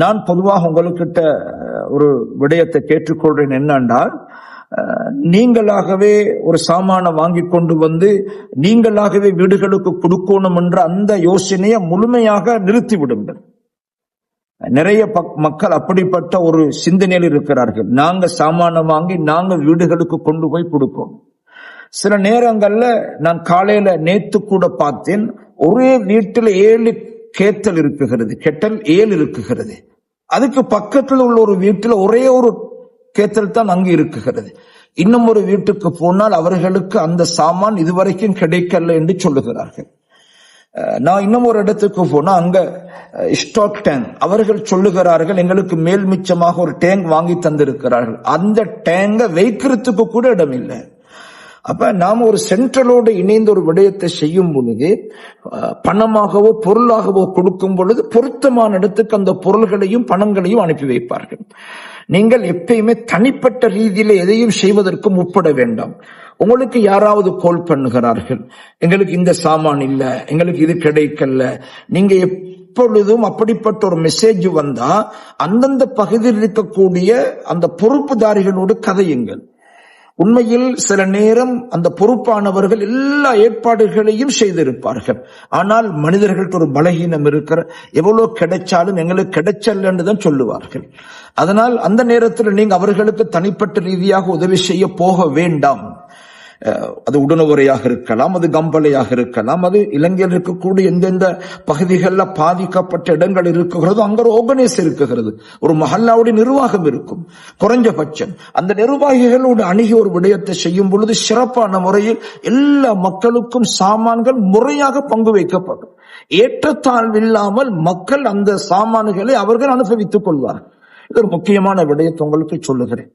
நான் பொதுவாக உங்கள்கிட்ட ஒரு விடயத்தை கேட்டுக்கொள்றேன். என்னென்றால், நீங்களாகவே ஒரு சாமான வாங்கி கொண்டு வந்து நீங்களாகவே வீடுகளுக்கு கொடுக்கணும் என்ற அந்த யோசனையை முழுமையாக நிறுத்திவிடுங்கள். நிறைய மக்கள் அப்படிப்பட்ட ஒரு சிந்தனையில் இருக்கிறார்கள். நாங்க சாமான வாங்கி நாங்க வீடுகளுக்கு கொண்டு போய் கொடுப்போம். சில நேரங்கள்ல நான் காலையில நேத்து கூட பார்த்தேன், ஒரே வீட்டில் 7 கேத்தல் இருக்குகிறது, கெட்டல் 7 இருக்குகிறது. அதுக்கு பக்கத்தில் உள்ள ஒரு வீட்டில் ஒரே ஒரு கேத்தல் தான் அங்கு இருக்குகிறது. இன்னும் ஒரு வீட்டுக்கு போனால் அவர்களுக்கு அந்த சாமான் இதுவரைக்கும் கிடைக்கல என்று சொல்லுகிறார்கள். நான் இன்னும் ஒரு இடத்துக்கு போனா அங்க ஸ்டாக் டேங்க், அவர்கள் சொல்லுகிறார்கள் எங்களுக்கு மேல் மிச்சமாக ஒரு டேங்க் வாங்கி தந்திருக்கிறார்கள். அந்த டேங்க வைக்கிறதுக்கு கூட இடம் இல்லை. அப்ப நாம ஒரு சென்ட்ரலோடு இணைந்த ஒரு விடயத்தை செய்யும் பொழுது, பணமாகவோ பொருளாகவோ கொடுக்கும் பொழுது பொருத்தமான இடத்துக்கு அந்த பொருள்களையும் பணங்களையும் அனுப்பி வைப்பார்கள். நீங்கள் எப்பயுமே தனிப்பட்ட ரீதியில எதையும் செய்வதற்கு முற்பட வேண்டாம். உங்களுக்கு யாராவது கால் பண்ணுகிறார்கள், எங்களுக்கு இந்த சாமான் இல்ல, எங்களுக்கு இது கிடைக்கல, நீங்க எப்பொழுதும் அப்படிப்பட்ட ஒரு மெசேஜ் வந்தா அந்தந்த பகுதியில் இருக்கக்கூடிய அந்த பொறுப்புதாரிகளோடு கதையுங்கள். உண்மையில் சில நேரம் அந்த பொறுப்பானவர்கள் எல்லா ஏற்பாடுகளையும் செய்திருப்பார்கள். ஆனால் மனிதர்களுக்கு ஒரு பலகீனம் இருக்கிற, எவ்வளவு கிடைச்சாலும் எங்களுக்கு கிடைச்சல்லன்னு தான் சொல்லுவார்கள். அதனால் அந்த நேரத்தில் நீங்க அவர்களுக்கு தனிப்பட்ட ரீதியாக உதவி செய்ய போக வேண்டாம். அது உடனுவரையாக இருக்கலாம், அது கம்பளையாக இருக்கலாம், அது இலங்கையில் இருக்கக்கூடிய எந்தெந்த பகுதிகளில் பாதிக்கப்பட்ட இடங்கள் இருக்குகிறதோ அங்க ஒரு ஆர்கனைஸ் இருக்குகிறது, ஒரு மஹல்லாவுடைய நிர்வாகம் இருக்கும். குறைஞ்சபட்சம் அந்த நிர்வாகிகளோடு அணுகி ஒரு விடயத்தை செய்யும் பொழுது சிறப்பான முறையில் எல்லா மக்களுக்கும் சாமான்கள் முறையாக பங்கு வைக்கப்படும். ஏற்றத்தாழ்வில்லாமல் மக்கள் அந்த சாமான்களை அவர்கள் அனுபவித்துக் கொள்வார்கள். இது ஒரு முக்கியமான விடயத்தை உங்களுக்கு சொல்லுகிறேன்.